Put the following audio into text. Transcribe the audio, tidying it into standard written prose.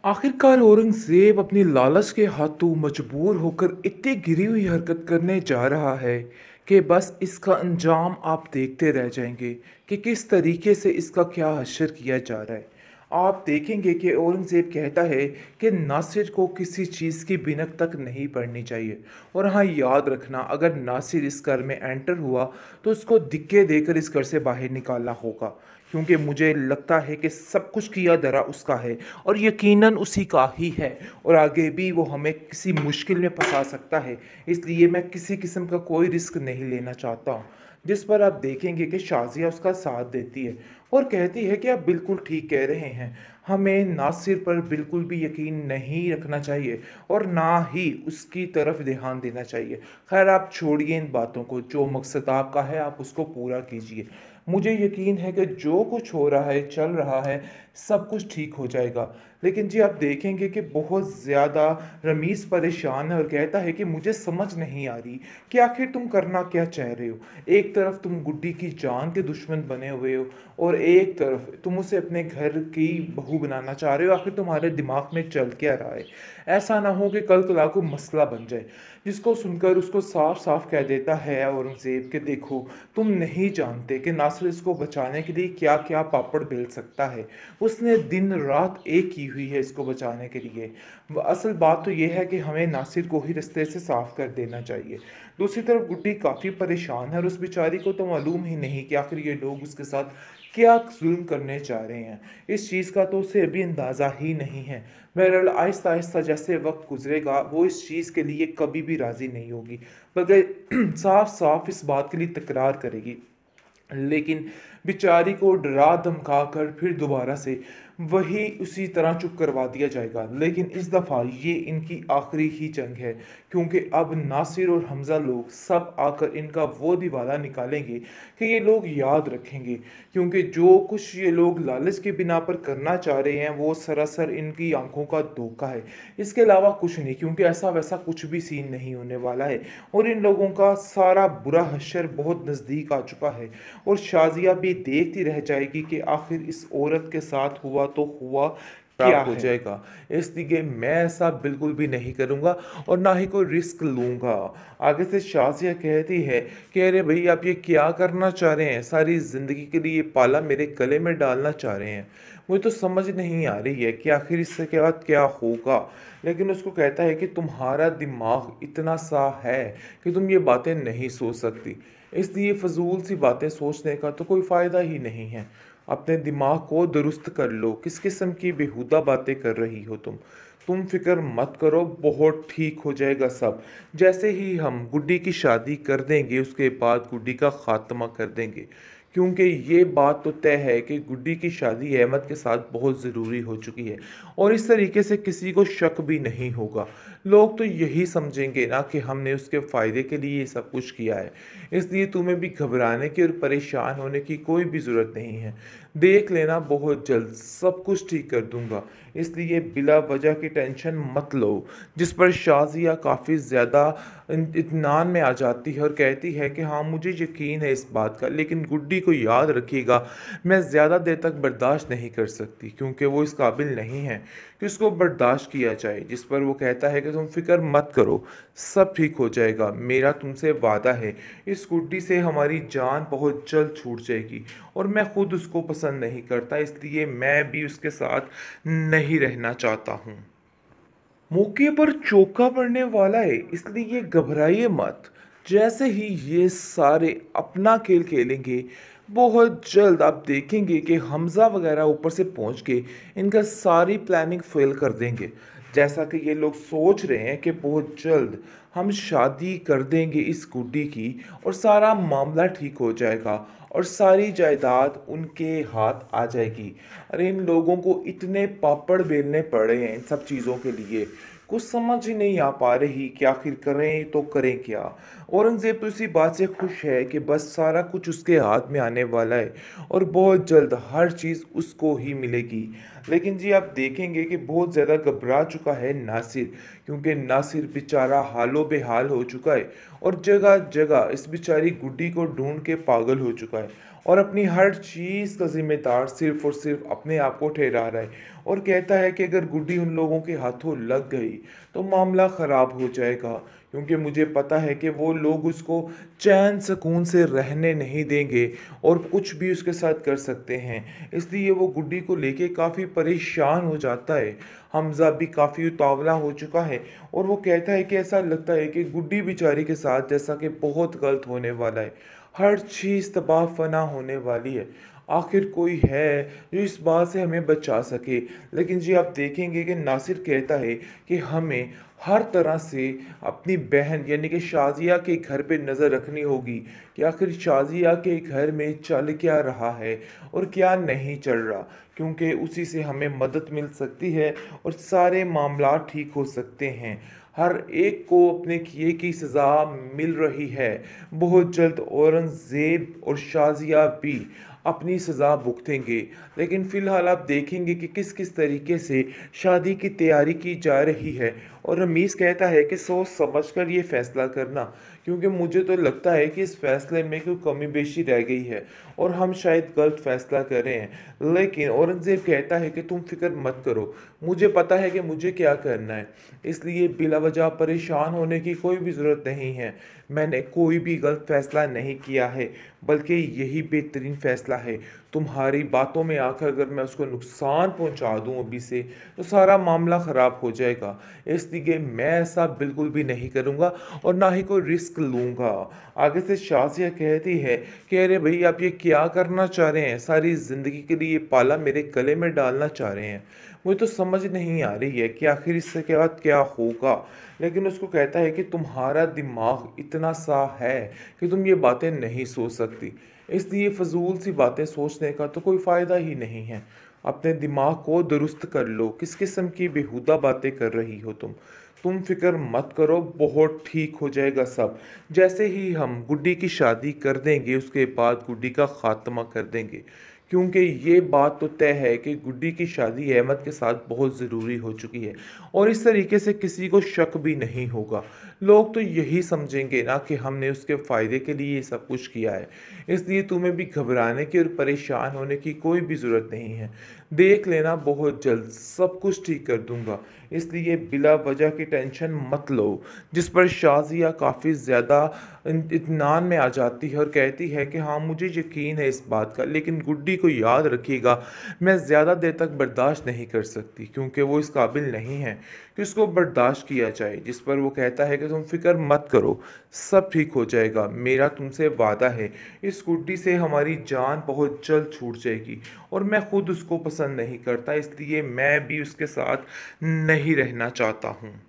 आखिरकार औरंगज़ेब अपनी लालच के हाथों मजबूर होकर इतनी गिरी हुई हरकत करने जा रहा है कि बस इसका अंजाम आप देखते रह जाएंगे कि किस तरीके से इसका क्या हश्र किया जा रहा है। आप देखेंगे कि औरंगज़ेब कहता है कि नासिर को किसी चीज़ की बिनक तक नहीं पड़नी चाहिए। और हाँ, याद रखना, अगर नासिर इस घर में एंटर हुआ तो उसको धिक्के देकर इस घर से बाहर निकालना होगा, क्योंकि मुझे लगता है कि सब कुछ किया धरा उसका है और यकीनन उसी का ही है। और आगे भी वो हमें किसी मुश्किल में फंसा सकता है, इसलिए मैं किसी किस्म का कोई रिस्क नहीं लेना चाहता हूँ। जिस पर आप देखेंगे कि शाज़िया उसका साथ देती है और कहती है कि आप बिल्कुल ठीक कह रहे हैं, हमें नासिर पर बिल्कुल भी यकीन नहीं रखना चाहिए और ना ही उसकी तरफ ध्यान देना चाहिए। खैर, आप छोड़िए इन बातों को, जो मकसद आपका है आप उसको पूरा कीजिए। मुझे यकीन है कि जो कुछ हो रहा है, चल रहा है, सब कुछ ठीक हो जाएगा। लेकिन जी, आप देखेंगे कि बहुत ज़्यादा रमीज़ परेशान है और कहता है कि मुझे समझ नहीं आ रही कि आखिर तुम करना क्या चाह रहे हो। एक तरफ तुम गुड्डी की जान के दुश्मन बने हुए हो और एक तरफ तुम उसे अपने घर की बहू बनाना चाह रहे हो। आखिर तुम्हारे दिमाग में चल क्या रहा है? ऐसा ना हो कि कल कला को मसला बन जाए। जिसको सुनकर उसको साफ साफ कह देता है औरंगज़ेब कि देखो, तुम नहीं जानते कि नासिर इसको बचाने के लिए क्या क्या पापड़ बेल सकता है। उसने दिन रात एक की हुई है इसको बचाने के लिए। असल बात तो यह है कि हमें नासिर को ही रास्ते से साफ कर देना चाहिए। दूसरी तरफ गुड्डी काफ़ी परेशान है और उस बेचारी को तो मालूम ही नहीं कि आखिर ये लोग उसके साथ क्या जुल्म करने चाह रहे हैं। इस चीज़ का तो उसे अभी अंदाज़ा ही नहीं है। बहरहाल, आहिस्ता आहिस्ता जैसे वक्त गुजरेगा वो इस चीज़ के लिए कभी भी राज़ी नहीं होगी, बल्कि साफ साफ इस बात के लिए तकरार करेगी। लेकिन बेचारी को डरा धमका कर फिर दोबारा से वही उसी तरह चुप करवा दिया जाएगा। लेकिन इस दफ़ा ये इनकी आखिरी ही जंग है, क्योंकि अब नासिर और हमज़ा लोग सब आकर इनका वो दिवाला निकालेंगे कि ये लोग याद रखेंगे। क्योंकि जो कुछ ये लोग लालच की बिना पर करना चाह रहे हैं वो सरासर इनकी आंखों का धोखा है, इसके अलावा कुछ नहीं। क्योंकि ऐसा वैसा कुछ भी सीन नहीं होने वाला है और इन लोगों का सारा बुरा हश्र बहुत नज़दीक आ चुका है। और शाज़िया भी देखती रह जाएगी कि आखिर इस औरत के साथ हुआ तो हुआ क्या हो है। जाएगा। इसलिए मैं ऐसा बिल्कुल भी नहीं करूँगा और ना ही कोई रिस्क लूँगा। आगे से शाज़िया कहती है कि अरे भाई, आप ये क्या करना चाह रहे हैं? सारी ज़िंदगी के लिए ये पाला मेरे गले में डालना चाह रहे हैं। मुझे तो समझ नहीं आ रही है कि आखिर इससे के बाद क्या होगा। लेकिन उसको कहता है कि तुम्हारा दिमाग इतना सा है कि तुम ये बातें नहीं सोच सकती, इसलिए फजूल सी बातें सोचने का तो कोई फ़ायदा ही नहीं है। अपने दिमाग को दुरुस्त कर लो। किस किस्म की बेहुदा बातें कर रही हो तुम फिक्र मत करो, बहुत ठीक हो जाएगा सब। जैसे ही हम गुड्डी की शादी कर देंगे उसके बाद गुड्डी का खात्मा कर देंगे, क्योंकि ये बात तो तय है कि गुड्डी की शादी अहमद के साथ बहुत ज़रूरी हो चुकी है और इस तरीके से किसी को शक भी नहीं होगा। लोग तो यही समझेंगे ना कि हमने उसके फ़ायदे के लिए ये सब कुछ किया है। इसलिए तुम्हें भी घबराने की और परेशान होने की कोई भी ज़रूरत नहीं है। देख लेना, बहुत जल्द सब कुछ ठीक कर दूंगा, इसलिए बिला वजह की टेंशन मत लो। जिस पर शाज़िया काफ़ी ज़्यादा इत्मीनान में आ जाती है और कहती है कि हाँ, मुझे यकीन है इस बात का, लेकिन गुड्डी को याद रखिएगा, मैं ज़्यादा देर तक बर्दाश्त नहीं कर सकती, क्योंकि वो इस काबिल नहीं है कि उसको बर्दाश्त किया जाए। जिस पर वो कहता है कि तुम फिक्र मत करो, सब ठीक हो जाएगा, मेरा तुमसे वादा है। इस गुड्डी से हमारी जान बहुत जल्द छूट जाएगी और मैं खुद उसको पसंद नहीं करता, इसलिए मैं भी उसके साथ नहीं रहना चाहता हूँ। मौके पर चौका पड़ने वाला है, इसलिए घबराइए मत। जैसे ही ये सारे अपना खेल खेलेंगे, बहुत जल्द आप देखेंगे कि हमज़ा वगैरह ऊपर से पहुंच के इनका सारी प्लानिंग फेल कर देंगे। जैसा कि ये लोग सोच रहे हैं कि बहुत जल्द हम शादी कर देंगे इस गुड्डी की और सारा मामला ठीक हो जाएगा और सारी जायदाद उनके हाथ आ जाएगी। अरे, इन लोगों को इतने पापड़ बेलने पड़े हैं इन सब चीज़ों के लिए, कुछ समझ ही नहीं आ पा रही कि आखिर करें तो करें क्या। औरंगज़ेब तो इसी बात से खुश है कि बस सारा कुछ उसके हाथ में आने वाला है और बहुत जल्द हर चीज़ उसको ही मिलेगी। लेकिन जी, आप देखेंगे कि बहुत ज़्यादा घबरा चुका है नासिर, क्योंकि नासिर बेचारा हालो बेहाल हो चुका है और जगह जगह इस बेचारी गुड्डी को ढूंढ के पागल हो चुका है। और अपनी हर चीज़ का ज़िम्मेदार सिर्फ़ और सिर्फ़ अपने आप को ठहरा रहा है और कहता है कि अगर गुड्डी उन लोगों के हाथों लग गई तो मामला ख़राब हो जाएगा, क्योंकि मुझे पता है कि वो लोग उसको चैन सुकून से रहने नहीं देंगे और कुछ भी उसके साथ कर सकते हैं। इसलिए वो गुड्डी को लेके काफ़ी परेशान हो जाता है। हमज़ा भी काफ़ी उतावला हो चुका है और वो कहता है कि ऐसा लगता है कि गुड्डी बेचारी के साथ जैसा कि बहुत गलत होने वाला है। हर चीज़ तबाह फ़ना होने वाली है। आखिर कोई है जो इस बात से हमें बचा सके। लेकिन जी आप देखेंगे कि नासिर कहता है कि हमें हर तरह से अपनी बहन यानी कि शाज़िया के घर पे नज़र रखनी होगी कि आखिर शाज़िया के घर में चल क्या रहा है और क्या नहीं चल रहा, क्योंकि उसी से हमें मदद मिल सकती है और सारे मामला ठीक हो सकते हैं। हर एक को अपने किए की सज़ा मिल रही है। बहुत जल्द औरंगज़ेब और शाज़िया भी अपनी सज़ा भुगतेंगे। लेकिन फ़िलहाल आप देखेंगे कि किस-किस तरीके से शादी की तैयारी की जा रही है और रमीज़ कहता है कि सोच समझ कर ये फ़ैसला करना, क्योंकि मुझे तो लगता है कि इस फ़ैसले में कोई कमी-बेशी रह गई है और हम शायद गलत फ़ैसला कर रहे हैं। लेकिन औरंगज़ेब कहता है कि तुम फ़िक्र मत करो, मुझे पता है कि मुझे क्या करना है, इसलिए बिला वजह परेशान होने की कोई भी ज़रूरत नहीं है। मैंने कोई भी गलत फ़ैसला नहीं किया है, बल्कि यही बेहतरीन फ़ैसला है। तुम्हारी बातों में आकर अगर मैं उसको नुकसान पहुँचा दूँ अभी से, तो सारा मामला ख़राब हो जाएगा। इसलिए मैं ऐसा बिल्कुल भी नहीं करूँगा और ना ही कोई रिस्क लूँगा। आगे से शाज़िया कहती है कि अरे भई आप ये क्या करना चाह रहे हैं? सारी ज़िंदगी के लिए ये पाला मेरे गले में डालना चाह रहे हैं। मुझे तो समझ नहीं आ रही है कि आखिर इससे के बाद क्या होगा? लेकिन उसको कहता है कि तुम्हारा दिमाग इतना सा है कि तुम ये बातें नहीं सोच सकती। इसलिए फ़ज़ूल सी बातें सोचने का तो कोई फ़ायदा ही नहीं है। अपने दिमाग को दुरुस्त कर लो। किस किस्म की बेहुदा बातें कर रही हो तुम? तुम फ़िक्र मत करो, बहुत ठीक हो जाएगा सब। जैसे ही हम गुड्डी की शादी कर देंगे, उसके बाद गुड्डी का ख़ात्मा कर देंगे। क्योंकि ये बात तो तय है कि गुड्डी की शादी अहमद के साथ बहुत ज़रूरी हो चुकी है और इस तरीके से किसी को शक भी नहीं होगा। लोग तो यही समझेंगे ना कि हमने उसके फ़ायदे के लिए ये सब कुछ किया है। इसलिए तुम्हें भी घबराने की और परेशान होने की कोई भी ज़रूरत नहीं है। देख लेना, बहुत जल्द सब कुछ ठीक कर दूँगा। इसलिए बिला वजह की टेंशन मत लो। जिस पर शाज़िया काफ़ी ज़्यादा इत्मीनान में आ जाती है और कहती है कि हाँ, मुझे यकीन है इस बात का, लेकिन गुड्डी को याद रखिएगा, मैं ज़्यादा देर तक बर्दाश्त नहीं कर सकती, क्योंकि वो इस काबिल नहीं है कि उसको बर्दाश्त किया जाए। जिस पर वो कहता है कि तुम फ़िक्र मत करो, सब ठीक हो जाएगा, मेरा तुमसे वादा है। इस गुड्डी से हमारी जान बहुत जल्द छूट जाएगी और मैं खुद उसको पसंद नहीं करता, इसलिए मैं भी उसके साथ नहीं रहना चाहता हूँ।